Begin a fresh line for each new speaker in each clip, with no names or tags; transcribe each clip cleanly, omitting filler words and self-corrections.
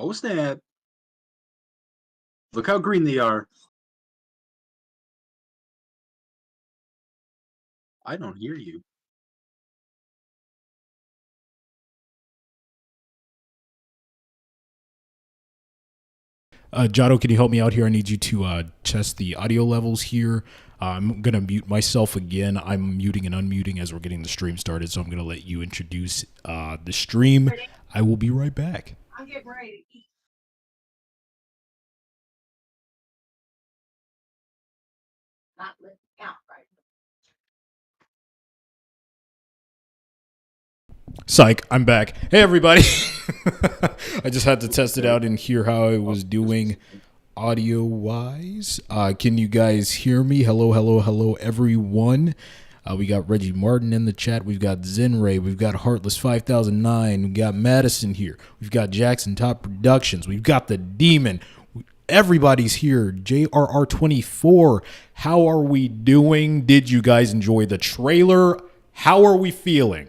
Oh snap! Look how green they are. I don't hear you.
Jado, can you help me out here? I need you to test the audio levels here. I'm going to mute myself again. I'm muting and unmuting as we're getting the stream started, so I'm going to let you introduce the stream. I will be right back.
I'm getting ready to eat. Not let out right now.
Psych, I'm back. Hey, everybody. I just had to test it out and hear how I was doing audio-wise. Can you guys hear me? Hello, hello, hello, everyone. We got Reggie Martin in the chat. We've got Zenray. We've got Heartless 5009. We've got Madison here. We've got Jackson Top Productions. We've got the Demon. Everybody's here. JRR24. How are we doing? Did you guys enjoy the trailer? How are we feeling?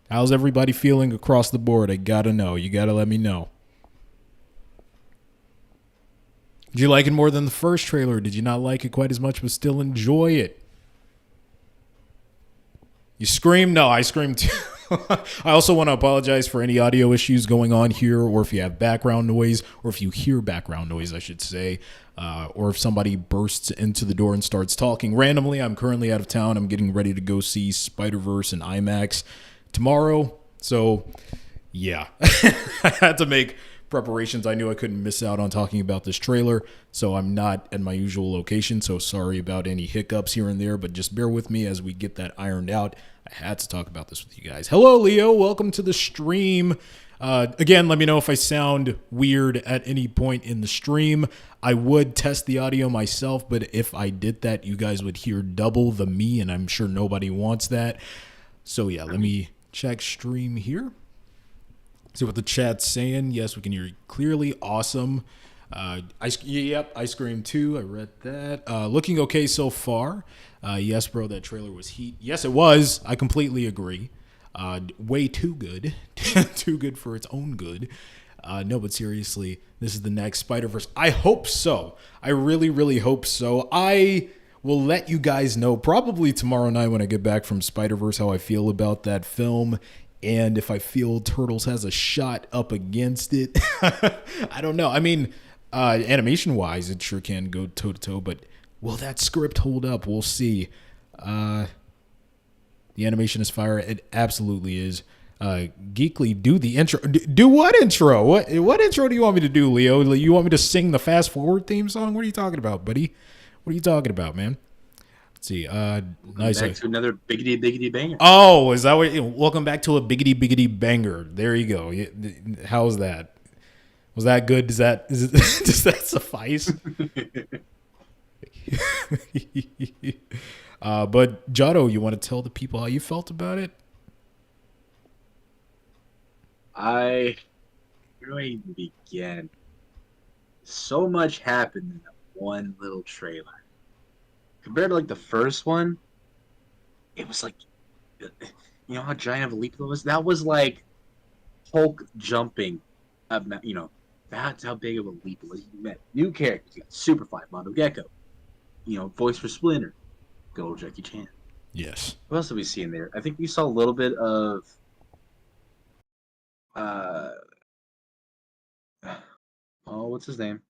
How's everybody feeling across the board? I gotta know. You gotta let me know. Did you like it more than the first trailer? Did you not like it quite as much but still enjoy it? You scream? No, I scream too. I also want to apologize for any audio issues going on here, or if you have background noise, or if you hear background noise, I should say, or if somebody bursts into the door and starts talking randomly. I'm currently out of town. I'm getting ready to go see Spider-Verse in IMAX tomorrow. So, yeah, I had to make preparations. I knew I couldn't miss out on talking about this trailer, so I'm not at my usual location. So sorry about any hiccups here and there, but just bear with me as we get that ironed out. I had to talk about this with you guys. Hello, Leo. Welcome to the stream. Again, let me know if I sound weird at any point in the stream. I would test the audio myself, but if I did that, you guys would hear double the me, and I'm sure nobody wants that. So yeah, let me check stream here. See what the chat's saying. Yes, we can hear you clearly. Awesome. Yep, I screamed too. I read that. Looking okay so far. Yes, bro, that trailer was heat. Yes, it was. I completely agree. Way too good. Too good for its own good. No, but seriously, this is the next Spider-Verse. I hope so. I really, really hope so. I will let you guys know probably tomorrow night when I get back from Spider-Verse how I feel about that film. And if I feel Turtles has a shot up against it. I don't know. I mean, animation-wise, it sure can go toe-to-toe, but will that script hold up? We'll see. The animation is fire. It absolutely is. Geekily, do the intro. Do what intro? What intro do you want me to do, Leo? You want me to sing the Fast Forward theme song? What are you talking about, buddy? What are you talking about, man? Let's see. Nice.
Back to another biggity banger.
Oh, is that what? Welcome back to a biggity banger. There you go. How's that? Was that good? Does that suffice? But Jado, you want to tell the people how you felt about it?
Where do I even begin? So much happened in that one little trailer. Compared to like the first one, it was like, you know how giant of a leap that was? That was like Hulk jumping. You know, that's how big of a leap it was. You met new characters. You got Superfly, Mondo Gecko. You know, voice for Splinter. Good old Jackie Chan.
Yes.
What else did we see in there? I think we saw a little bit of what's his name?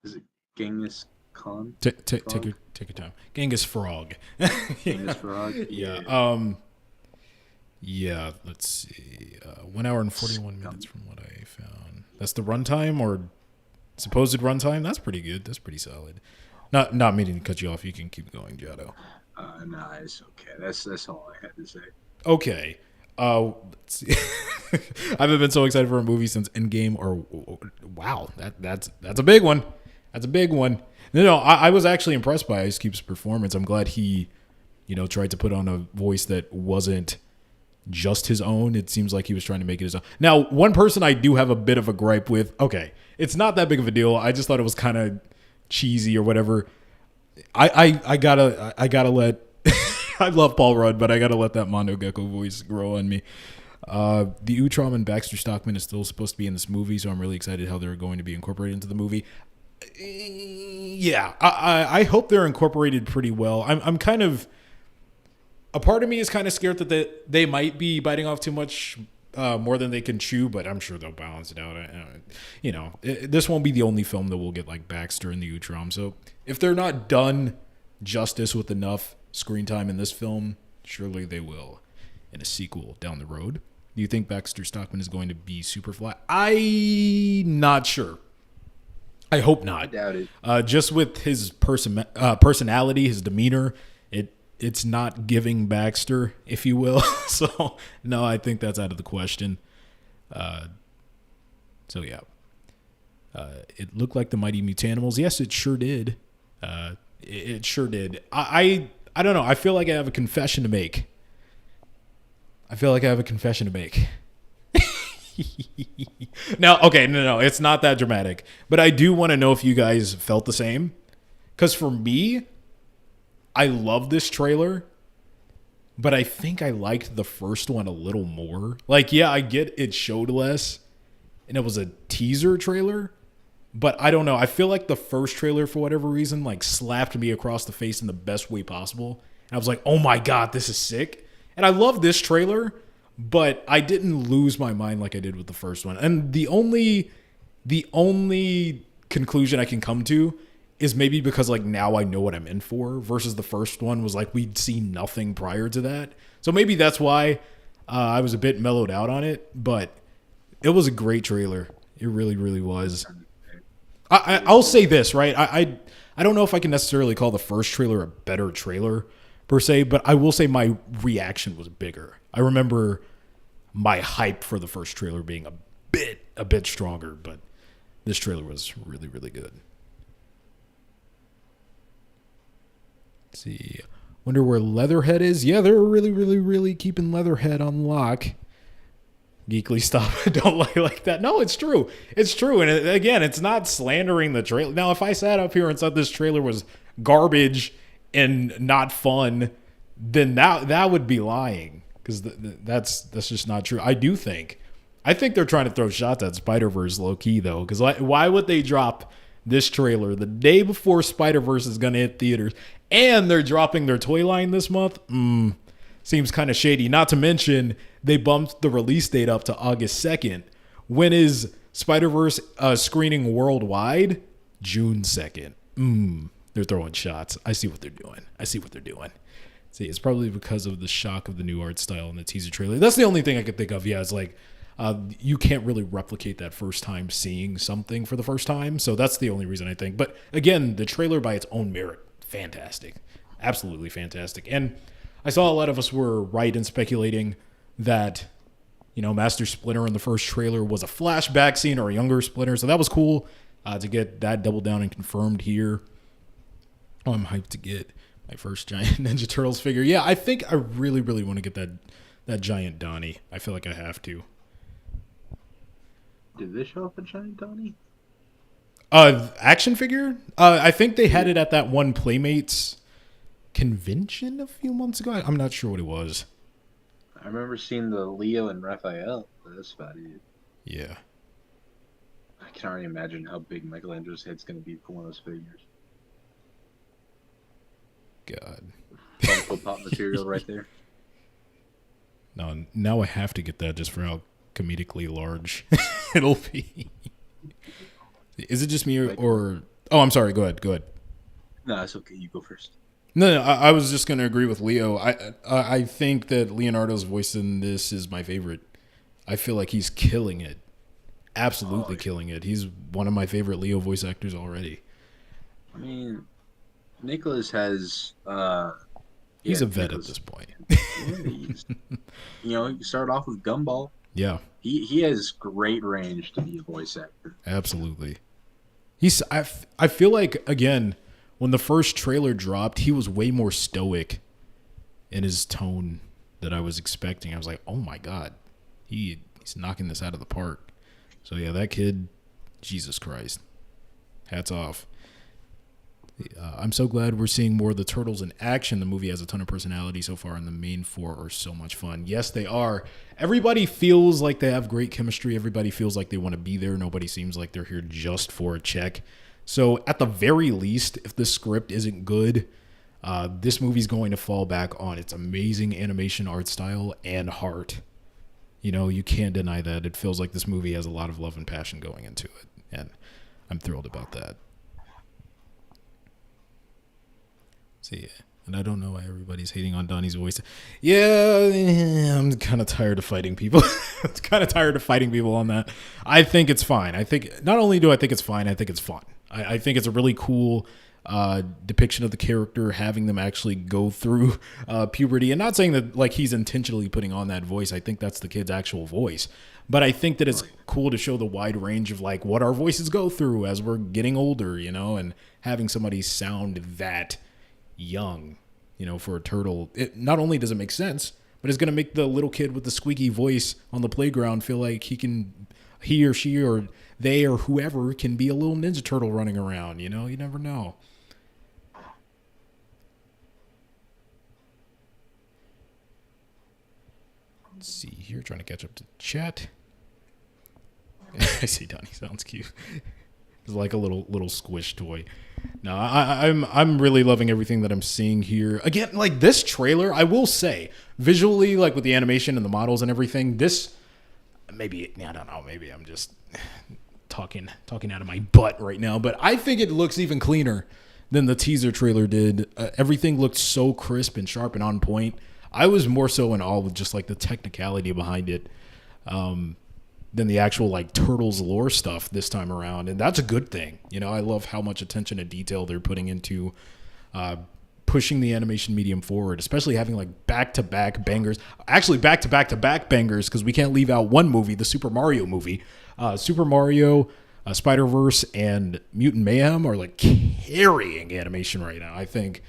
Is it Genghis Khan?
Take your time. Genghis Frog.
Genghis Frog.
Yeah. Yeah. Let's see. 1 hour and 41 minutes from what I found. That's the runtime or supposed runtime. That's pretty good. That's pretty solid. Not meaning to cut you off. You can keep going, Jado.
No, it's okay. That's all I had to say.
Okay. Let's see. I haven't been so excited for a movie since Endgame. Or wow, that's a big one. That's a big one. No, I was actually impressed by Ice Cube's performance. I'm glad he, tried to put on a voice that wasn't just his own. It seems like he was trying to make it his own. Now, one person I do have a bit of a gripe with. Okay, it's not that big of a deal. I just thought it was kind of cheesy or whatever. I gotta let. I love Paul Rudd, but I gotta let that Mondo Gecko voice grow on me. The Utrom and Baxter Stockman is still supposed to be in this movie, so I'm really excited how they're going to be incorporated into the movie. Yeah, I hope they're incorporated pretty well. I'm kind of, a part of me is kind of scared that they might be biting off too much more than they can chew, but I'm sure they'll balance it out. This won't be the only film that will get like Baxter and the Utrom. So if they're not done justice with enough screen time in this film, surely they will in a sequel down the road. Do you think Baxter Stockman is going to be Superfly? I'm not sure. I hope not.
I doubt it.
Just with his personality, his demeanor, it's not giving Baxter, if you will. So, no, I think that's out of the question. So, yeah. It looked like the Mighty Mutanimals. Yes, it sure did. It sure did. I don't know. I feel like I have a confession to make. No, it's not that dramatic. But I do want to know if you guys felt the same. Because for me, I love this trailer, but I think I liked the first one a little more. Like, yeah, I get it showed less, and it was a teaser trailer, but I don't know. I feel like the first trailer, for whatever reason, like slapped me across the face in the best way possible. And I was like, oh my God, this is sick. And I love this trailer, but I didn't lose my mind like I did with the first one. And the only conclusion I can come to is maybe because like now I know what I'm in for, versus the first one was like we'd seen nothing prior to that. So maybe that's why I was a bit mellowed out on it, but it was a great trailer. It really, really was. I'll say this, right? I don't know if I can necessarily call the first trailer a better trailer per se, but I will say my reaction was bigger. I remember my hype for the first trailer being a bit stronger, but this trailer was really, really good. Let's see. Wonder where Leatherhead is. Yeah, they're really, really, really keeping Leatherhead on lock. Geekly, stop. Don't like that. No, it's true. It's true. And again, it's not slandering the trailer. Now, if I sat up here and said this trailer was garbage and not fun, then that would be lying, because that's just not true. I think they're trying to throw shots at Spider-Verse low key though, because why would they drop this trailer the day before Spider-Verse is going to hit theaters, and they're dropping their toy line this month? Seems kind of shady. Not to mention, they bumped the release date up to August 2nd. When is Spider-Verse screening worldwide? June 2nd. They're throwing shots. I see what they're doing. See, it's probably because of the shock of the new art style in the teaser trailer. That's the only thing I could think of. Yeah, it's like you can't really replicate that first time seeing something for the first time. So that's the only reason I think. But again, the trailer by its own merit, fantastic. Absolutely fantastic. And I saw a lot of us were right in speculating that, Master Splinter in the first trailer was a flashback scene or a younger Splinter. So that was cool to get that doubled down and confirmed here. Oh, I'm hyped to get my first giant Ninja Turtles figure. Yeah, I think I really, really want to get that giant Donnie. I feel like I have to.
Did they show up a giant Donnie?
Action figure? I think they had it at that one Playmates convention a few months ago. I'm not sure what it was.
I remember seeing the Leo and Raphael, but that's about it.
Yeah.
I can already imagine how big Michelangelo's head's going to be for one of those figures.
God.
Funko Pop material right there.
No, now I have to get that just for how comedically large it'll be. Is it just me or... Oh, I'm sorry. Go ahead.
No, it's okay. You go first.
No, I was just going to agree with Leo. I think that Leonardo's voice in this is my favorite. I feel like he's killing it. Absolutely killing it. He's one of my favorite Leo voice actors already.
I mean, Nicholas has...
he's a vet at this point.
You start off with Gumball.
Yeah.
He has great range to be a voice actor.
Absolutely. I feel like, again, when the first trailer dropped, he was way more stoic in his tone that I was expecting. I was like, oh my God, he's knocking this out of the park. So yeah, that kid, Jesus Christ, hats off. I'm so glad we're seeing more of the turtles in action. The movie has a ton of personality so far, and the main four are so much fun. Yes, they are. Everybody feels like they have great chemistry. Everybody feels like they want to be there. Nobody seems like they're here just for a check. So at the very least, if the script isn't good, this movie's going to fall back on its amazing animation art style and heart. You know, you can't deny that. It feels like this movie has a lot of love and passion going into it, and I'm thrilled about that. See, and I don't know why everybody's hating on Donnie's voice. Yeah, I'm kind of tired of fighting people. I'm kind of tired of fighting people on that. I think it's fine. I think not only do I think it's fine, I think it's fun. I think it's a really cool depiction of the character, having them actually go through puberty, and not saying that like he's intentionally putting on that voice. I think that's the kid's actual voice. But I think that it's cool to show the wide range of like what our voices go through as we're getting older, you know, and having somebody sound that young, you know, for a turtle. It not only does it make sense, but it's going to make the little kid with the squeaky voice on the playground feel like he or she or they or whoever can be a little Ninja Turtle running around, you know? You never know. Let's see here, trying to catch up to chat. I see Donnie sounds cute. It's like a little squish toy. No, I'm really loving everything that I'm seeing here. Again, like this trailer, I will say, visually, like with the animation and the models and everything, this maybe I don't know, maybe I'm just talking out of my butt right now, but I think it looks even cleaner than the teaser trailer did. Everything looked so crisp and sharp and on point. I was more so in awe with just like the technicality behind it than the actual like Turtles lore stuff this time around. And that's a good thing. You know, I love how much attention and detail they're putting into pushing the animation medium forward, especially having like back-to-back bangers. Actually, back-to-back-to-back bangers, because we can't leave out one movie, the Super Mario movie. Super Mario, Spider-Verse, and Mutant Mayhem are like carrying animation right now. I think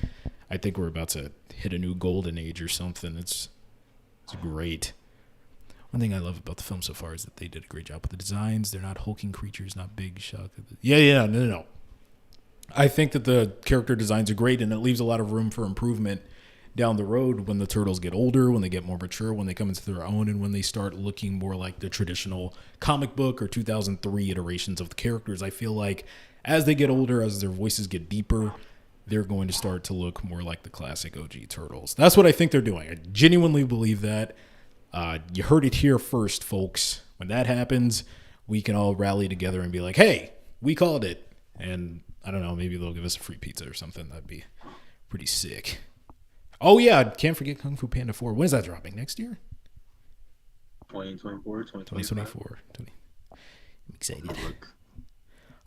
we're about to hit a new golden age or something. It's great. One thing I love about the film so far is that they did a great job with the designs. They're not hulking creatures, not big shock. No. I think that the character designs are great, and it leaves a lot of room for improvement down the road when the turtles get older, when they get more mature, when they come into their own, and when they start looking more like the traditional comic book or 2003 iterations of the characters. I feel like as they get older, as their voices get deeper, they're going to start to look more like the classic OG Turtles. That's what I think they're doing. I genuinely believe that. You heard it here first, folks. When that happens, we can all rally together and be like, hey, we called it. And I don't know, maybe they'll give us a free pizza or something. That'd be pretty sick. Oh, yeah, can't forget Kung Fu Panda 4. When is that dropping? Next year?
2024,
2024. I'm excited.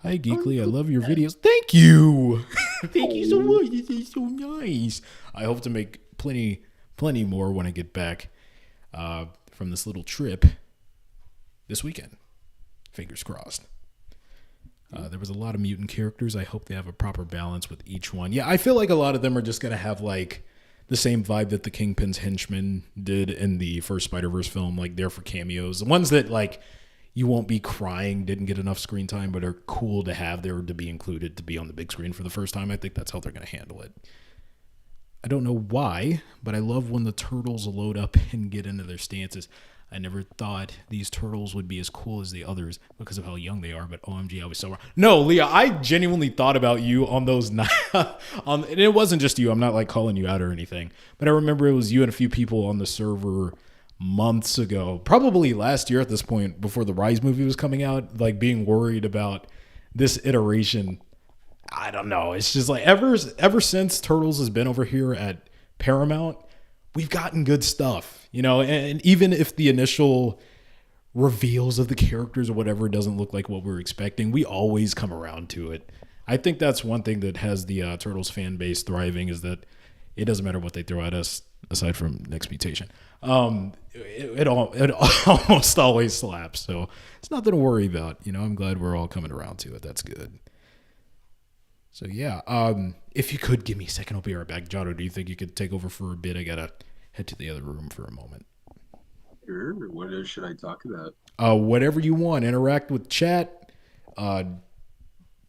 Hi, Geekly. I love your videos. Thank you. Thank you so much. This is so nice. I hope to make plenty more when I get back from this little trip this weekend. Fingers crossed. There was a lot of mutant characters. I hope they have a proper balance with each one. Yeah, I feel like a lot of them are just going to have like the same vibe that the Kingpin's henchmen did in the first Spider-Verse film, like there for cameos. The ones that like you won't be crying, didn't get enough screen time, but are cool to have there to be included, to be on the big screen for the first time. I think that's how they're going to handle it. I don't know why, but I love when the turtles load up and get into their stances. I never thought these turtles would be as cool as the others because of how young they are, but OMG, I was so wrong. No, Leah, I genuinely thought about you on those nights. And it wasn't just you. I'm not like calling you out or anything, but I remember it was you and a few people on the server months ago, probably last year at this point, before the Rise movie was coming out, like being worried about this iteration. I don't know. It's just like ever since Turtles has been over here at Paramount, we've gotten good stuff, you know, and even if the initial reveals of the characters or whatever doesn't look like what we're expecting, we always come around to it. I think that's one thing that has the Turtles fan base thriving, is that it doesn't matter what they throw at us, aside from Next Mutation. It almost always slaps. So it's nothing to worry about. You know, I'm glad we're all coming around to it. That's good. So yeah, if you could give me a second, I'll be right back. Jotto, do you think you could take over for a bit? I gotta head to the other room for a moment.
Sure. What should I talk about?
Whatever you want. Interact with chat.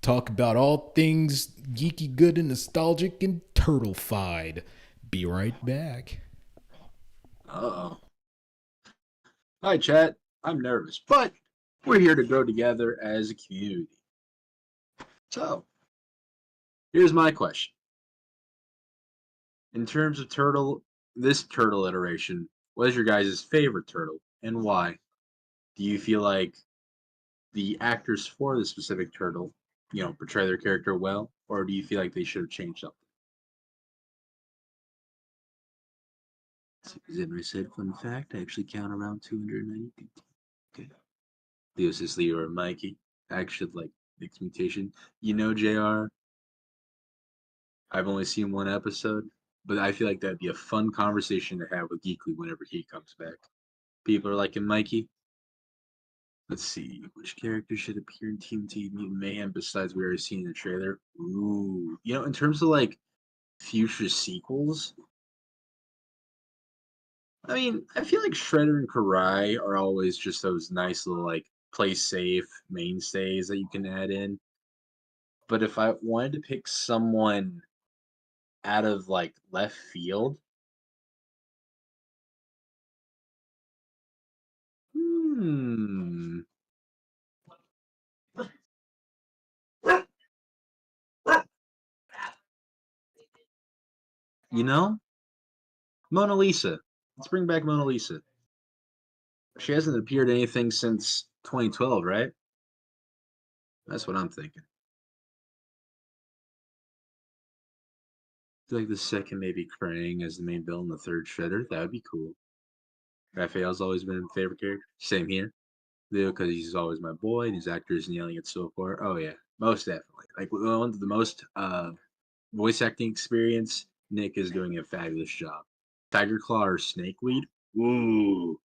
talk about all things geeky, good, and nostalgic and turtle-fied. Be right back.
Uh-oh. Hi, chat. I'm nervous, but we're here to grow together as a community. So, here's my question. In terms of this turtle iteration, what is your guys' favorite turtle and why? Do you feel like the actors for the specific turtle, portray their character well, or do you feel like they should have changed something? Zimmer said, fun fact, I actually count around 290 people. Okay. Leo says Leo or Mikey. I actually like mixed mutation. JR, I've only seen one episode, but I feel like that'd be a fun conversation to have with Geekly whenever he comes back. People are liking Mikey. Let's see, which character should appear in TMNT Mutant Mayhem besides we already seen in the trailer? Ooh, in terms of like future sequels, I mean, I feel like Shredder and Karai are always just those nice little like play safe mainstays that you can add in. But if I wanted to pick someone out of like left field, hmm, Mona Lisa. Let's bring back Mona Lisa. She hasn't appeared in anything since 2012, right? That's what I'm thinking. I feel like the second maybe Krang as the main villain, the third Shredder. That would be cool. Raphael's always been a favorite character. Same here. Leo, because he's always my boy, and his actor is nailing it so far. Oh yeah, most definitely. Like one of the most voice acting experience. Nick is doing a fabulous job. Tiger Claw or Snakeweed. Ooh,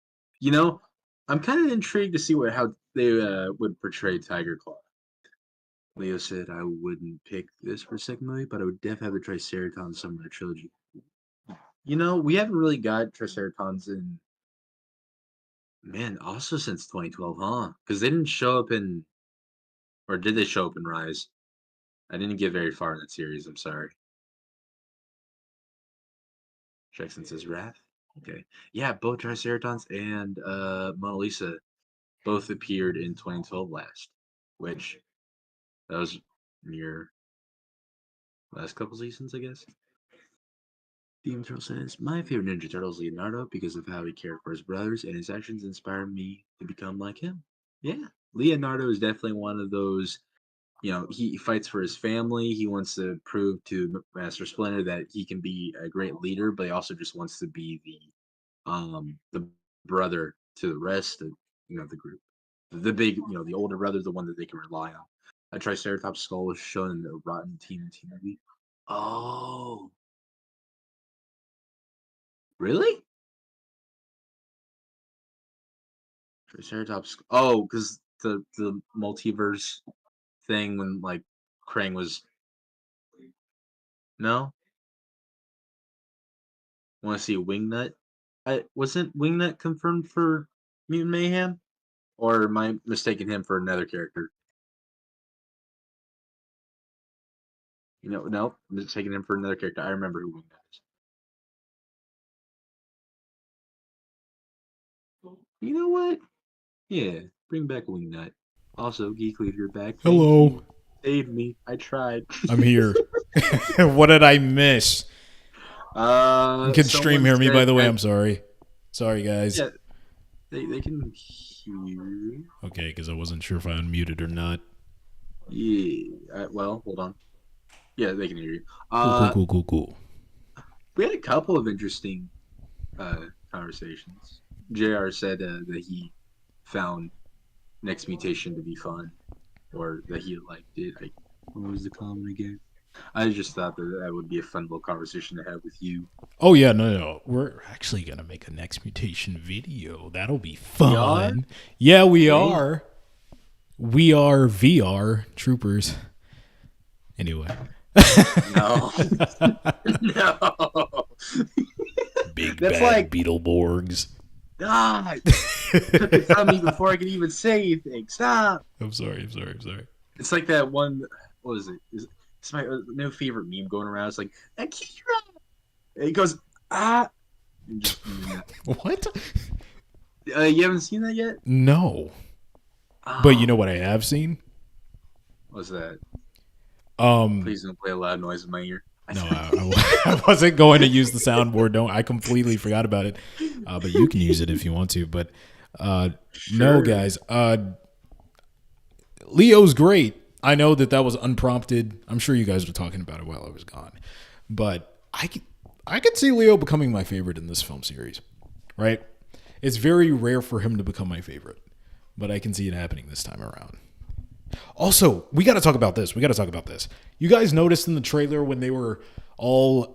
I'm kind of intrigued to see how they would portray Tiger Claw. Leo said I wouldn't pick this for a second movie, but I would definitely have the Triceratons Summoner trilogy. We haven't really got Triceratons in, man, also since 2012, huh? Because they didn't show up in, or did they show up in Rise? I didn't get very far in that series. I'm sorry. Jackson says Wrath. Okay, yeah, both Triceratons and Mona Lisa both appeared in 2012 last, which that was your last couple seasons, I guess. Demon Turtle says, my favorite Ninja Turtle is Leonardo because of how he cared for his brothers and his actions inspired me to become like him. Yeah, Leonardo is definitely one of those, he fights for his family. He wants to prove to Master Splinter that he can be a great leader, but he also just wants to be the brother to the rest of, the group. The big, the older brother, the one that they can rely on. A Triceratops skull was shown in the Rotten TMNT movie. Oh, really? Triceratops. Oh, because the multiverse thing when like Krang was no. Want to see Wingnut? I wasn't Wingnut confirmed for Mutant Mayhem, or am I mistaking him for another character? No, I'm mistaking him for another character. I remember who Wingnut is. You know what? Yeah, bring back Wingnut. Also, Geekly, if you're back, thank
Hello.
you. Saved me. I tried.
I'm here. What did I miss? You can stream hear me, by the way. I'm sorry. Sorry, guys.
Yeah, they can hear you.
Okay, because I wasn't sure if I unmuted or not.
Yeah. Well, hold on. Yeah, they can hear you.
Cool.
We had a couple of interesting conversations. JR said that he found Next Mutation to be fun, or that he liked it. What was the comment again? I just thought that would be a fun little conversation to have with you.
Oh, yeah, no. We're actually going to make a Next Mutation video. That'll be fun. Yeah, we are. We are VR troopers. Anyway.
No. No.
Big That's bad Beetleborgs.
God. Took it from me before I could even say anything. Stop.
I'm sorry.
It's like that one what is it? It's my new favorite meme going around. It's like Akira. And he goes ah. And just,
What?
you haven't seen that yet?
No. But you know what I have seen?
What's that?
Um,
Please don't play a loud noise in my ear.
no, I wasn't going to use the soundboard. Don't. I completely forgot about it. But you can use it if you want to. But no, guys. Leo's great. I know that was unprompted. I'm sure you guys were talking about it while I was gone. But I could see Leo becoming my favorite in this film series. Right? It's very rare for him to become my favorite. But I can see it happening this time around. Also, we got to talk about this. You guys noticed in the trailer when they were all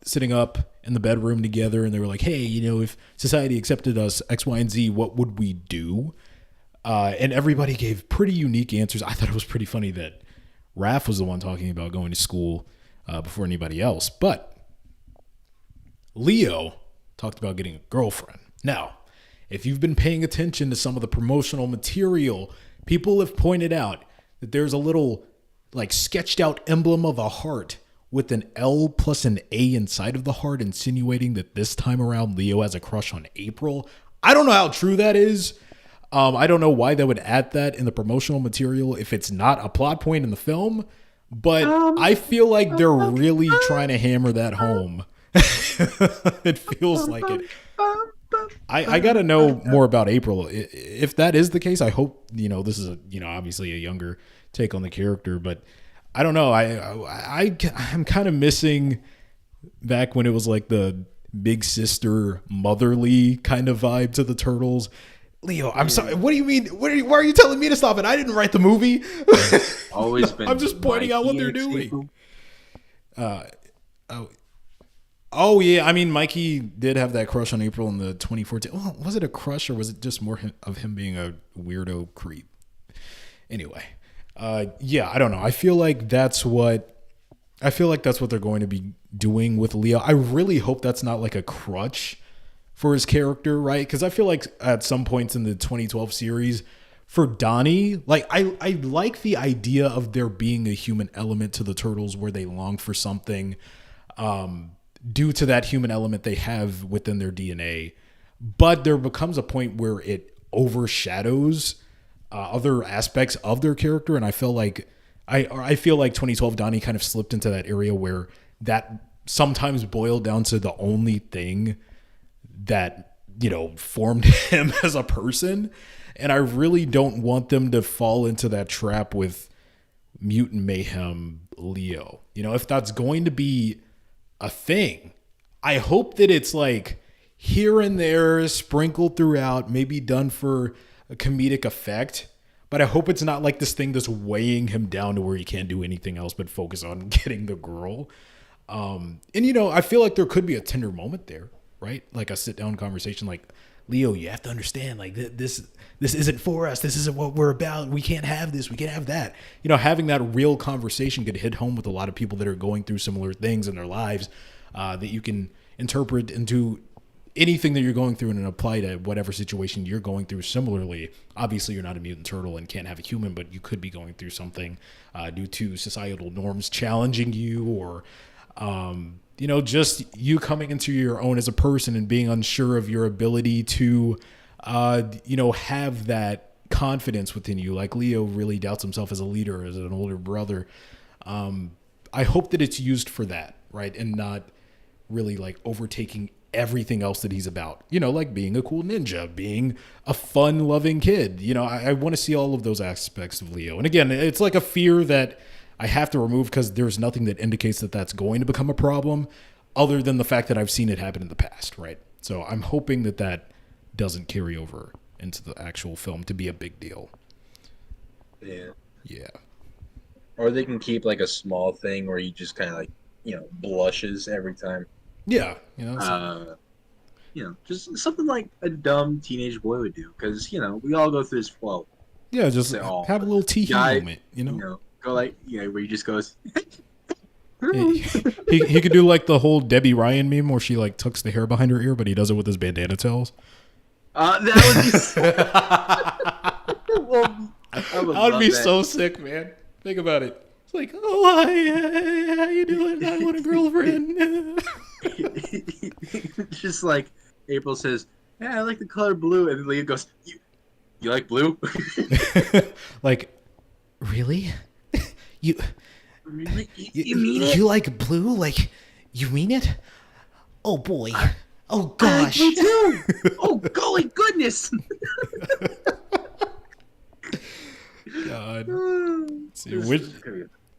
sitting up in the bedroom together and they were like, hey, if society accepted us X, Y, and Z, what would we do? And everybody gave pretty unique answers. I thought it was pretty funny that Raph was the one talking about going to school before anybody else. But Leo talked about getting a girlfriend. Now, if you've been paying attention to some of the promotional material, people have pointed out that there's a little sketched out emblem of a heart with an L plus an A inside of the heart, insinuating that this time around Leo has a crush on April. I don't know how true that is. I don't know why they would add that in the promotional material if it's not a plot point in the film, but I feel like they're really trying to hammer that home. It feels like it. I got to know more about April. If that is the case, I hope, this is obviously a younger take on the character, but I don't know. I'm kind of missing back when it was like the big sister motherly kind of vibe to the Turtles. Leo, I'm sorry. What do you mean? Why are you telling me to stop it? I didn't write the movie.
Always been.
I'm just pointing out what they're doing. Oh yeah, I mean, Mikey did have that crush on April in the 2014. Well, was it a crush or was it just more of him being a weirdo creep? Anyway, yeah, I don't know. I feel like that's what they're going to be doing with Leo. I really hope that's not like a crutch for his character, right? Because I feel like at some points in the 2012 series, for Donnie, I like the idea of there being a human element to the Turtles where they long for something due to that human element they have within their DNA. But there becomes a point where it overshadows other aspects of their character. And I feel like 2012 Donnie kind of slipped into that area where that sometimes boiled down to the only thing that, formed him as a person. And I really don't want them to fall into that trap with Mutant Mayhem Leo. If that's going to be a thing, I hope that it's like here and there, sprinkled throughout, maybe done for a comedic effect. But I hope it's not like this thing that's weighing him down to where he can't do anything else but focus on getting the girl. And I feel like there could be a tender moment there, right? Like a sit down conversation, like, Leo, you have to understand, like, this isn't for us. This isn't what we're about. We can't have this. We can't have that. Having that real conversation could hit home with a lot of people that are going through similar things in their lives that you can interpret into anything that you're going through and apply to whatever situation you're going through similarly. Obviously, you're not a mutant turtle and can't have a human, but you could be going through something due to societal norms challenging you or just you coming into your own as a person and being unsure of your ability to, have that confidence within you. Like Leo really doubts himself as a leader, as an older brother. I hope that it's used for that, right? And not really like overtaking everything else that he's about, like being a cool ninja, being a fun loving kid. I want to see all of those aspects of Leo. And again, it's like a fear that I have to remove because there's nothing that indicates that that's going to become a problem other than the fact that I've seen it happen in the past, right? So I'm hoping that doesn't carry over into the actual film to be a big deal.
Yeah.
Yeah.
Or they can keep like a small thing where he just kind of like, blushes every time.
Yeah.
Just something like a dumb teenage boy would do because, we all go through this. Well,
yeah, just have a little tee-hee moment,
Go like, where he just goes.
he could do like the whole Debbie Ryan meme where she like tucks the hair behind her ear, but he does it with his bandana tails.
That would be.
That would be so sick, man. Think about it. It's like, oh, hi, how you doing? I want a girlfriend.
Just like April says, yeah, I like the color blue, and then Leah goes, you like blue?
Like, really? You
Really? You mean it?
you like blue? Like, you mean it? Oh boy. Oh
I like
gosh.
blue too. Oh golly goodness.
God. Let's see,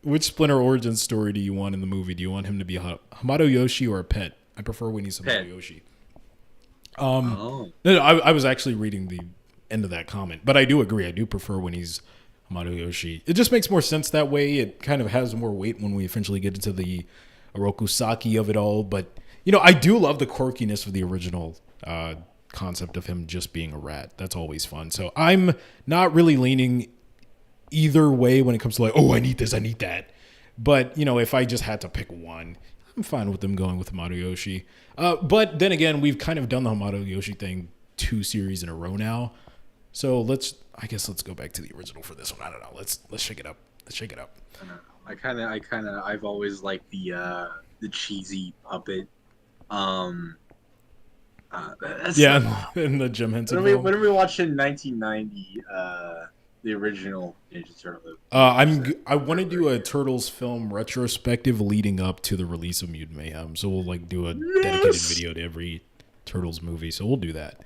which Splinter origin story do you want in the movie? Do you want him to be Hamato Yoshi or a pet? I prefer when he's Hamato Yoshi. No, I was actually reading the end of that comment, but I do agree. I do prefer when he's Hamato Yoshi. It just makes more sense that way. It kind of has more weight when we eventually get into the Orokusaki of it all. But, you know, I do love the quirkiness of the original concept of him just being a rat. That's always fun. So I'm not really leaning either way when it comes to like, oh, I need this, I need that. But, you know, if I just had to pick one, I'm fine with them going with Hamato Yoshi. But then again, we've kind of done the Hamato Yoshi thing 2 series in a row now. So let's go back to the original for this one. I don't know. Let's shake it up. Let's shake it up.
I've always liked the cheesy puppet.
In the Jim Henson film.
When are we watching 1990? The original Ninja Turtle movie.
I want to do a Turtles film retrospective leading up to the release of Mutant Mayhem. So we'll like do a dedicated video to every Turtles movie. So we'll do that.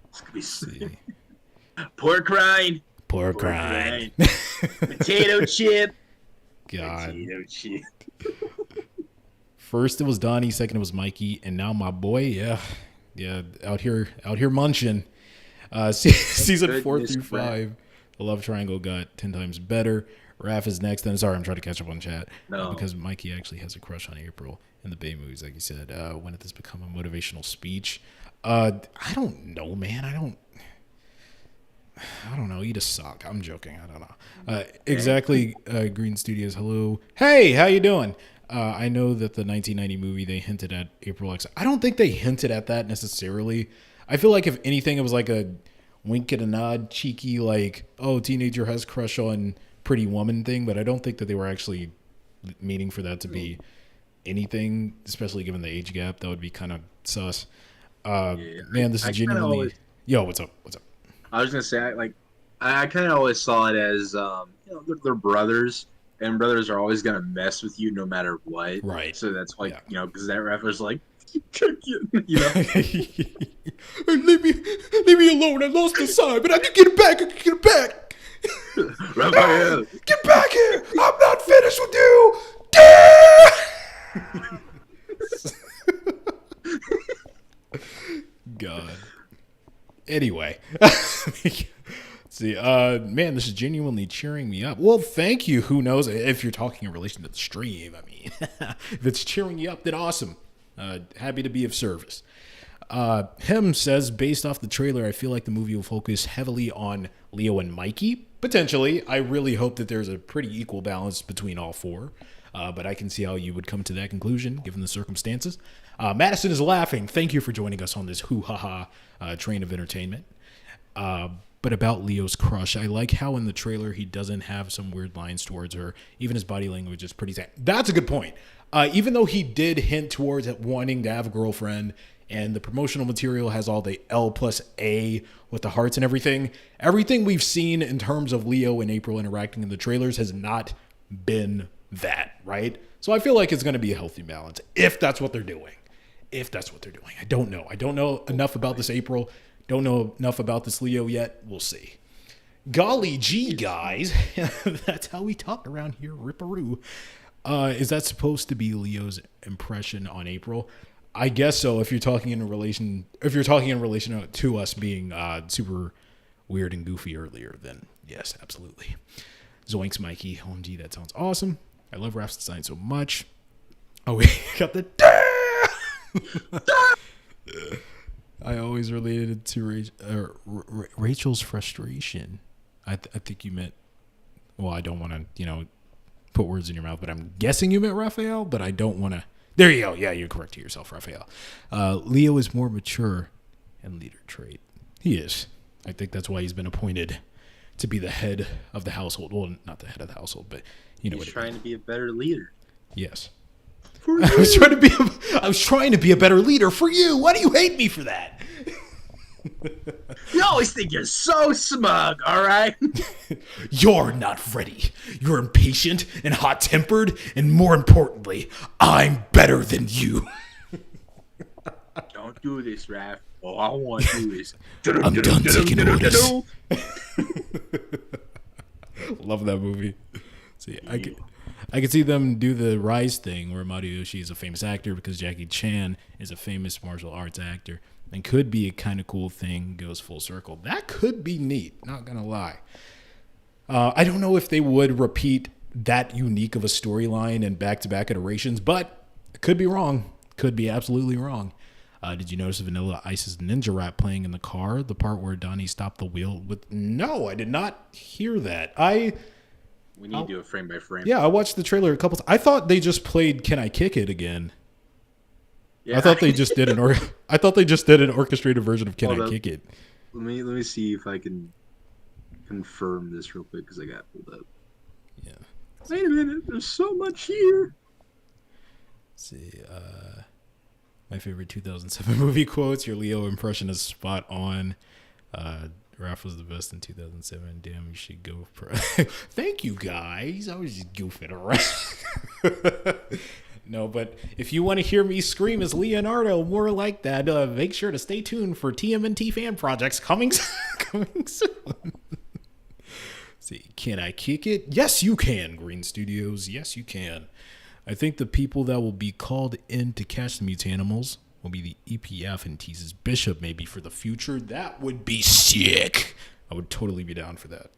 It's gonna be sick. Pork rind. Potato chip.
God.
Potato chip.
First it was Donnie, second it was Mikey, and now my boy, yeah, out here munching. Season 4 through 5, the love triangle got 10 times better. Raph is next. And sorry, I'm trying to catch up on chat because Mikey actually has a crush on April in the Bay movies, like you said. When did this become a motivational speech? I don't know, man. I don't know. Eat a sock. I'm joking. I don't know. Exactly. Green Studios. Hello. Hey, how you doing? I know that the 1990 movie, they hinted at April X. I don't think they hinted at that necessarily. I feel like if anything, it was like a wink and a nod, cheeky, like, oh, teenager has crush on Pretty Woman thing. But I don't think that they were actually meaning for that to be anything, especially given the age gap. That would be kind of sus. Man, this is genuinely. Yo, what's up? What's up?
I was gonna say, I kind of always saw it as, they're brothers, and brothers are always gonna mess with you no matter what.
Right.
So that's why, because that ref was like, you know.
leave me alone. I lost the sign, but I can get it back.
Raphael,
get back here. I'm not finished with you. God. Anyway. See, man, this is genuinely cheering me up. Well, thank you. Who knows if you're talking in relation to the stream? I mean, if it's cheering you up, then awesome. Happy to be of service. Him says, based off the trailer, I feel like the movie will focus heavily on Leo and Mikey. Potentially. I really hope that there's a pretty equal balance between all 4. But I can see how you would come to that conclusion, given the circumstances. Madison is laughing. Thank you for joining us on this hoo-ha-ha train of entertainment. But about Leo's crush, I like how in the trailer he doesn't have some weird lines towards her. Even his body language is pretty sad. That's a good point. Even though he did hint towards wanting to have a girlfriend, and the promotional material has all the L+A with the hearts and everything we've seen in terms of Leo and April interacting in the trailers has not been that, right? So I feel like it's going to be a healthy balance if that's what they're doing. I don't know. I don't know enough about this April. Don't know enough about this Leo yet. We'll see. Golly gee, guys. That's how we talk around here, ripperoo. Is that supposed to be Leo's impression on April? I guess so. If you're talking in relation to us being super weird and goofy earlier, then yes, absolutely. Zoinks Mikey. OMG, that sounds awesome. I love Raph's design so much. Oh, we got the I always related it to Rachel's frustration. I think you meant, well, I don't want to, put words in your mouth, but I'm guessing you meant Raphael, but I don't want to. There you go. Yeah, you're correcting yourself, Raphael. Leo is more mature and leader trait. He is. I think that's why he's been appointed to be the head of the household. Well, not the head of the household, but You know
He's
what
trying to be a better leader.
Yes.
For
I was trying to be a better leader for you. Why do you hate me for that?
You always think you're so smug, all right?
You're not ready. You're impatient and hot-tempered, and more importantly, I'm better than you.
Don't do this, Raph. All I want to do is...
I'm done taking orders. Love that movie. See, I could see them do the Rise thing where Mariucci is a famous actor because Jackie Chan is a famous martial arts actor, and could be a kind of cool thing, goes full circle. That could be neat, not gonna lie. I don't know if they would repeat that unique of a storyline in back-to-back iterations, but it could be wrong. Could be absolutely wrong. Did you notice Vanilla Ice's ninja rap playing in the car? The part where Donnie stopped the wheel with... No, I did not hear that.
We need to do a frame by frame.
Yeah, I watched the trailer a couple times. I thought they just played Can I Kick It again.
Yeah.
I thought they just did an orchestrated version of Can I Kick It.
Let me see if I can confirm this real quick because I got pulled up.
Yeah.
Wait a minute, there's so much here.
Let's see, my favorite 2007 movie quotes. Your Leo impression is spot on. Raph was the best in 2007. Damn, you should go for... Thank you, guys. I was just goofing around. No, but if you want to hear me scream as Leonardo more like that, make sure to stay tuned for TMNT fan projects coming soon. See, can I kick it? Yes, you can, Green Studios. Yes, you can. I think the people that will be called in to catch the mutanimals will be the EPF and teases Bishop maybe for the future. That would be sick. I would totally be down for that.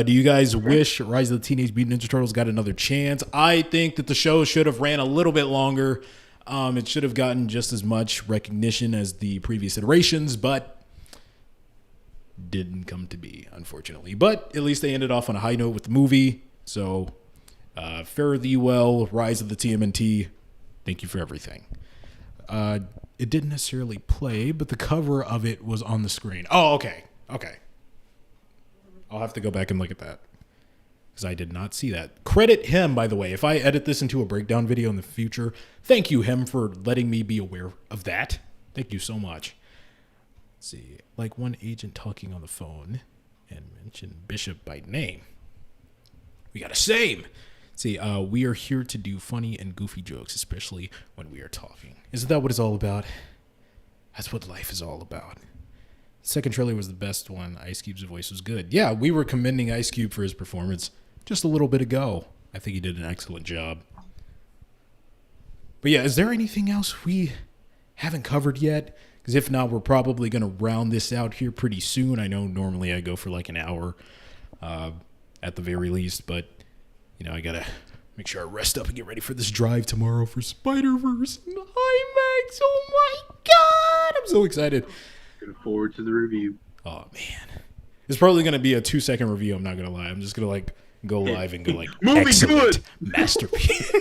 Do you guys wish Rise of the Teenage Mutant Ninja Turtles got another chance? I think that the show should have ran a little bit longer. It should have gotten just as much recognition as the previous iterations, but didn't come to be, unfortunately. But at least they ended off on a high note with the movie. So, fare thee well, Rise of the TMNT. Thank you for everything. It didn't necessarily play, but the cover of it was on the screen. Oh, okay. I'll have to go back and look at that because I did not see that. Credit him, by the way. If I edit this into a breakdown video in the future, thank you, him, for letting me be aware of that. Thank you so much. Let's see, like one agent talking on the phone and mention Bishop by name. We got a same. See, we are here to do funny and goofy jokes, especially when we are talking. Isn't that what it's all about? That's what life is all about. Second trailer was the best one. Ice Cube's voice was good. Yeah, we were commending Ice Cube for his performance just a little bit ago. I think he did an excellent job. But yeah, is there anything else we haven't covered yet? Because if not, we're probably going to round this out here pretty soon. I know normally I go for like an hour at the very least, but you know, I got to make sure I rest up and get ready for this drive tomorrow for Spider-Verse and IMAX. Oh my God, I'm so excited.
Looking forward to the review.
Oh man, it's probably gonna be a 2-second review. I'm not gonna lie. I'm just gonna like go live and go like
movie
excellent
good
masterpiece,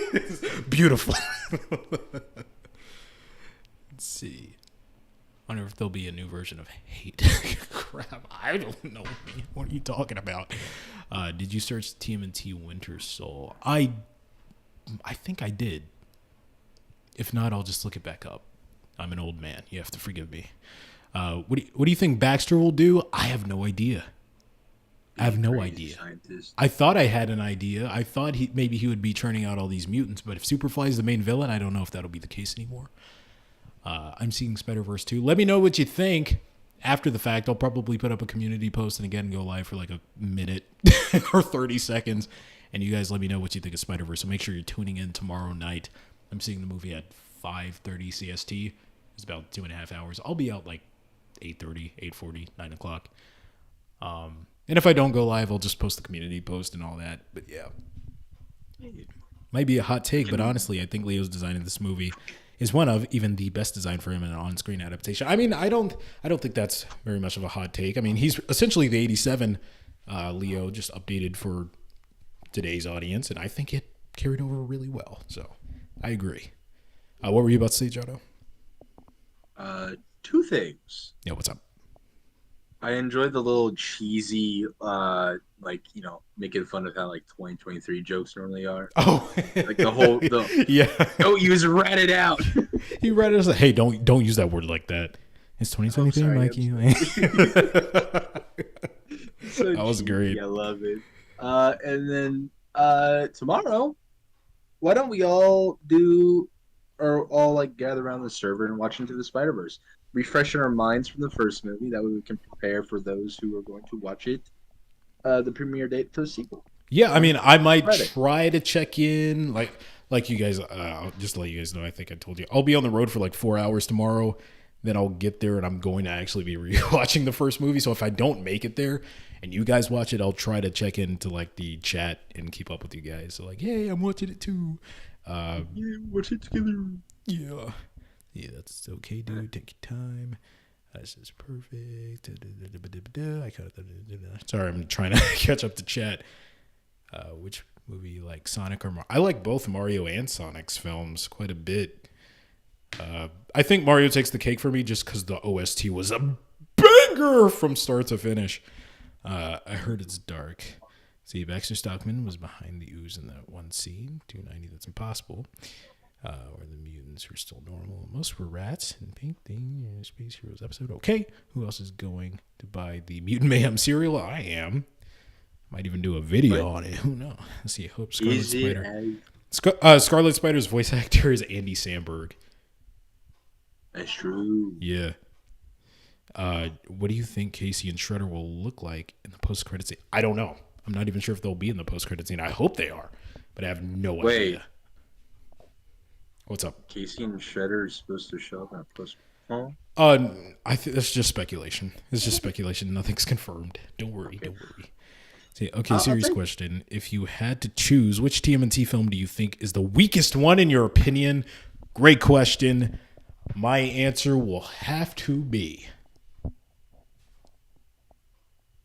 beautiful. Let's see. I wonder if there'll be a new version of Hate. Crap, I don't know. What are you talking about? Did you search TMNT Winter Soul? I think I did. If not, I'll just look it back up. I'm an old man. You have to forgive me. What do you think Baxter will do? I have no idea. I have no idea.
Scientist.
I thought I had an idea. I thought maybe he would be turning out all these mutants, but if Superfly is the main villain, I don't know if that'll be the case anymore. I'm seeing Spider-Verse 2. Let me know what you think after the fact. I'll probably put up a community post and again go live for like a minute or 30 seconds, and you guys let me know what you think of Spider-Verse. So make sure you're tuning in tomorrow night. I'm seeing the movie at 5:30 CST. It's about 2.5 hours. I'll be out like 8:30, 8:40, 9 o'clock. And if I don't go live, I'll just post the community post and all that. But yeah, might be a hot take, but honestly, I think Leo's design of this movie is one of even the best design for him in an on-screen adaptation. I mean, I don't think that's very much of a hot take. I mean, he's essentially the 87 Leo, just updated for today's audience, and I think it carried over really well. So I agree. What were you about to say, Jono?
2 things.
Yeah, what's up?
I enjoyed the little cheesy, making fun of how like 2023 jokes normally are.
Oh,
Like the
yeah.
don't use rat it out.
He read it as hey, don't use that word like that. It's
I'm
2023,
sorry.
Mikey.
So
That was
cheesy.
great.
I love it. And then tomorrow, why don't we all do or all like gather around the server and watch Into the Spider-Verse, refreshing our minds from the first movie. That way we can prepare for those who are going to watch it. The premiere date for the sequel.
Yeah, I mean, I might
Friday.
try to check in, like you guys. I'll just let you guys know. I think I told you I'll be on the road for like 4 hours tomorrow. Then I'll get there, and I'm going to actually be rewatching the first movie. So if I don't make it there, and you guys watch it, I'll try to check into like the chat and keep up with you guys. So like, hey, I'm watching it too.
Yeah, watch it together.
Yeah, that's okay, dude. Take your time. This is perfect. I kind of sorry, I'm trying to catch up to chat. Which movie you like, Sonic or Mario? I like both Mario and Sonic's films quite a bit. I think Mario takes the cake for me just because the OST was a banger from start to finish. I heard it's dark. See, Baxter Stockman was behind the ooze in that one scene. 290, that's impossible. Where the mutants were still normal. Most were rats and pink thing. Space Heroes episode. Okay, who else is going to buy the Mutant Mayhem cereal? I am. Might even do a video on it. Who knows? Let's see. I hope Scarlet Spider. Scarlet Spider's voice actor is Andy Samberg.
That's true.
Yeah. What do you think Casey and Shredder will look like in the post-credit scene? I don't know. I'm not even sure if they'll be in the post-credit scene. I hope they are, but I have no idea. What's up?
Casey and Shredder is supposed to show up in a post. Oh.
I think that's just speculation. It's just speculation. Nothing's confirmed. Don't worry. Don't worry. Okay, serious question. If you had to choose, which TMNT film do you think is the weakest one in your opinion? Great question. My answer will have to be,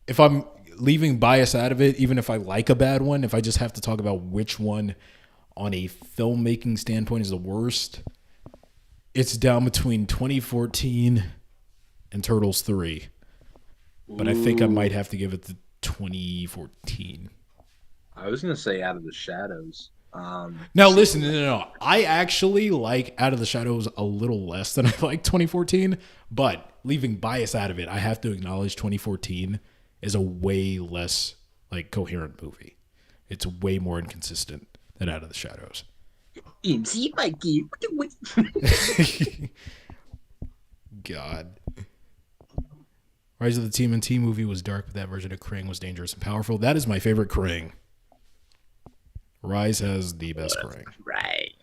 if I'm leaving bias out of it, even if I like a bad one, if I just have to talk about which one on a filmmaking standpoint is the worst, it's down between 2014 and Turtles 3. But I think I might have to give it to 2014.
I was gonna say Out of the Shadows.
Now listen, no. I actually like Out of the Shadows a little less than I like 2014, but leaving bias out of it, I have to acknowledge 2014 is a way less like coherent movie. It's way more inconsistent than Out of the Shadows.
MC Mikey.
God. Rise of the TMNT movie was dark, but that version of Krang was dangerous and powerful. That is my favorite Krang. Rise has the best Krang.
Right.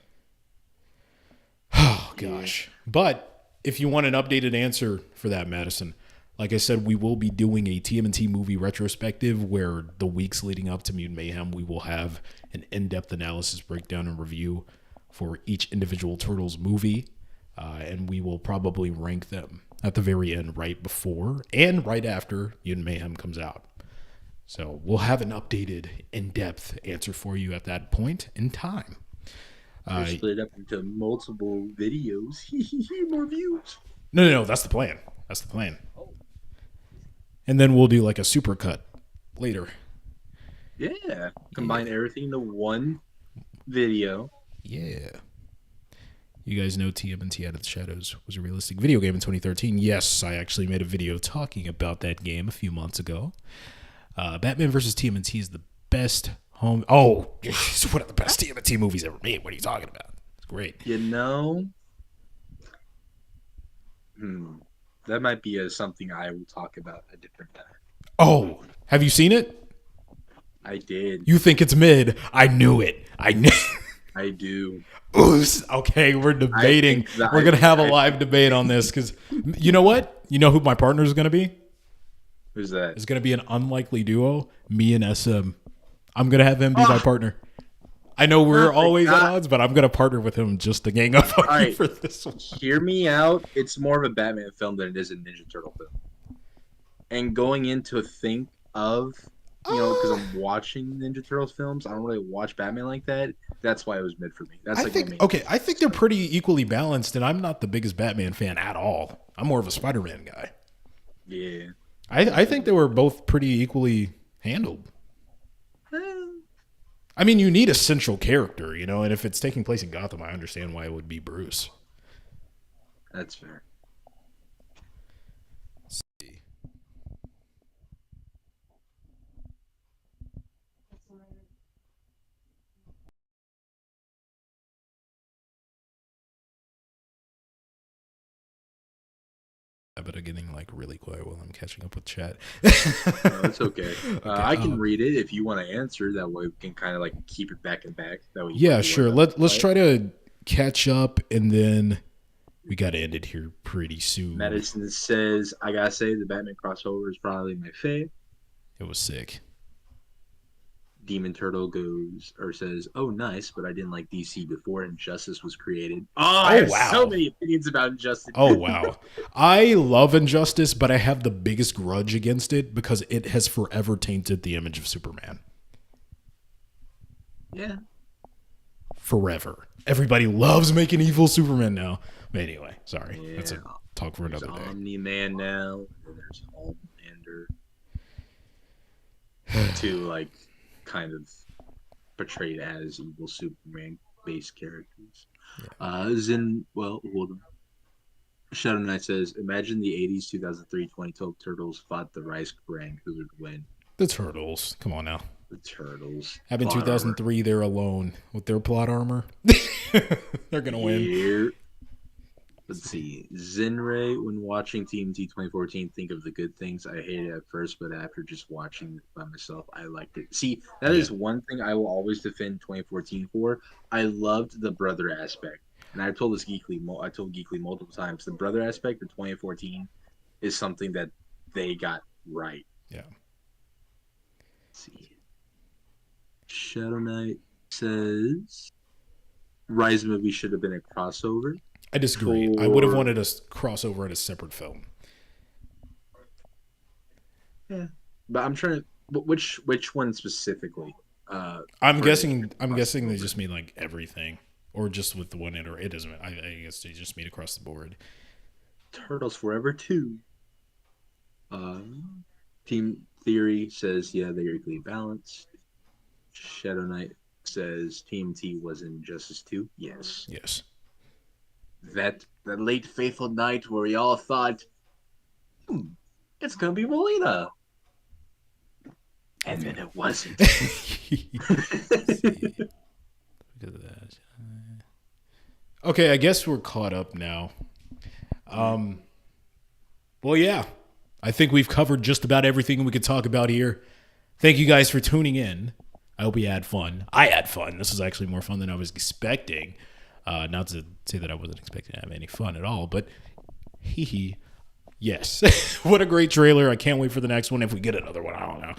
Oh, gosh. But if you want an updated answer for that, Madison, like I said, we will be doing a TMNT movie retrospective where the weeks leading up to Mutant Mayhem, we will have an in-depth analysis, breakdown, and review for each individual Turtles movie. And we will probably rank them at the very end, right before and right after Mutant Mayhem comes out. So we'll have an updated, in-depth answer for you at that point in time.
Split up into multiple videos. More views.
No. That's the plan. That's the plan. And then we'll do like a super cut later.
Yeah. Combine everything into one video.
Yeah. You guys know TMNT Out of the Shadows was a realistic video game in 2013. Yes, I actually made a video talking about that game a few months ago. Batman vs. TMNT is the best home. Oh, it's one of the best TMNT movies ever made. What are you talking about? It's great.
You know, that might be something I will talk about a different time.
Oh, have you seen it?
I did.
You think it's mid? I knew it. I knew.
I do.
Okay, we're debating. We're going to have a live debate on this because you know what? You know who my partner is going to be?
Who's that?
It's going to be an unlikely duo, me and SM. I'm going to have him be my partner. I know we're always at odds, but I'm going to partner with him just to gang up on you for this one.
Hear me out. It's more of a Batman film than it is a Ninja Turtle film. And going into think of, because I'm watching Ninja Turtles films, I don't really watch Batman like that. That's why it was mid for me. That's I
think they're pretty equally balanced, and I'm not the biggest Batman fan at all. I'm more of a Spider-Man guy.
Yeah.
I think they were both pretty equally handled.
Eh,
I mean, you need a central character, you know, and if it's taking place in Gotham, I understand why it would be Bruce.
that's fair.
Habit of getting like really quiet while I'm catching up with chat.
No, it's okay.
Okay,
I can read it if you want to answer. That way we can kind of like keep it back and back. That way.
Yeah, sure. Let's try to catch up, and then we got to end it here pretty soon.
Madison says, "I gotta say, the Batman crossover is probably my fave."
It was sick.
Demon Turtle goes or says, "Oh, nice, but I didn't like DC before Injustice was created." Oh, I have so many opinions about Injustice.
Oh wow, I love Injustice, but I have the biggest grudge against it because it has forever tainted the image of Superman.
Yeah,
forever. Everybody loves making evil Superman now. But anyway, sorry,
yeah.
That's a talk for another day.
Omni-Man now, and there's Homelander to like kind of portrayed as evil Superman based characters. Yeah. Well, hold on. Shadow Knight says, "Imagine the 80s, 2003, 2012 Turtles fought the Rice Brand. Who would win?"
The Turtles. Come on now.
The Turtles.
Having 2003, armor. They're alone with their plot armor. They're gonna win.
Let's see. Zenray, when watching TMNT 2014, think of the good things. I hated it at first, but after just watching it by myself, I liked it. See, that is one thing I will always defend 2014 for. I loved the brother aspect. And I told Geekily multiple times. The brother aspect of 2014 is something that they got right.
Yeah.
Let's see. Shadow Knight says Rise movie should have been a crossover.
I disagree. I would have wanted a crossover in a separate film.
Yeah, but I'm trying to. Which one specifically?
I'm guessing they just mean like everything, or just with the one it, or it doesn't. I guess they just mean across the board.
Turtles Forever 2. Team Theory says they're equally balanced. Shadow Knight says TMT was in Justice 2. Yes.
Yes.
That late fateful night where we all thought, it's gonna be Molina, and then it wasn't.
Okay, I guess we're caught up now. Well, yeah, I think we've covered just about everything we could talk about here. Thank you guys for tuning in. I hope you had fun. I had fun. This was actually more fun than I was expecting. Not to say that I wasn't expecting to have any fun at all, but yes. What a great trailer. I can't wait for the next one. If we get another one, I don't know.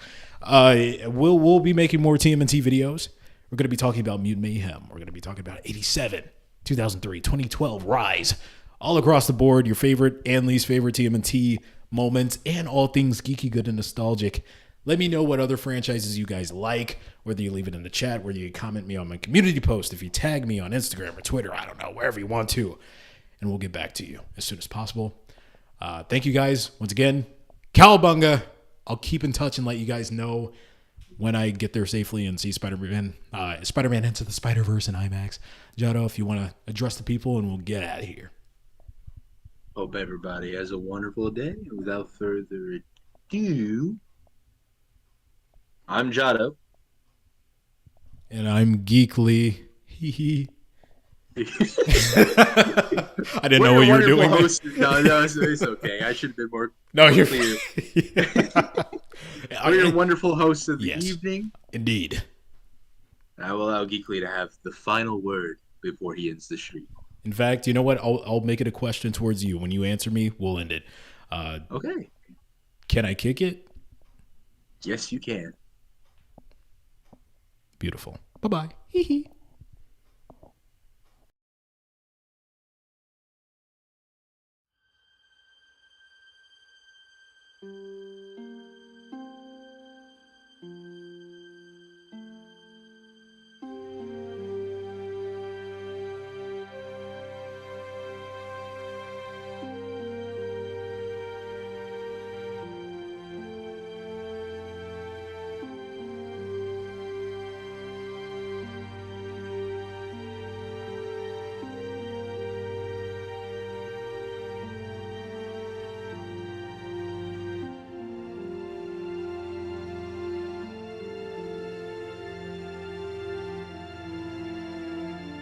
We'll be making more TMNT videos. We're going to be talking about Mutant Mayhem. We're going to be talking about 87, 2003, 2012, Rise. All across the board, your favorite and least favorite TMNT moments and all things geeky, good, and nostalgic. Let me know what other franchises you guys like, whether you leave it in the chat, whether you comment me on my community post, if you tag me on Instagram or Twitter, I don't know, wherever you want to, and we'll get back to you as soon as possible. Thank you guys once again. Cowabunga. I'll keep in touch and let you guys know when I get there safely and see Spider-Man Into the Spider-Verse in IMAX. Jado, if you want to address the people, and we'll get out of here.
Hope everybody has a wonderful day. Without further ado, I'm Jado.
And I'm Geekly. I didn't know what you were doing.
No, it's okay. I should have been more
clear.
We're your wonderful hosts of the evening.
Indeed.
I will allow Geekly to have the final word before he ends the stream.
In fact, you know what? I'll make it a question towards you. When you answer me, we'll end it.
Okay.
Can I kick it?
Yes, you can.
Beautiful. Bye-bye.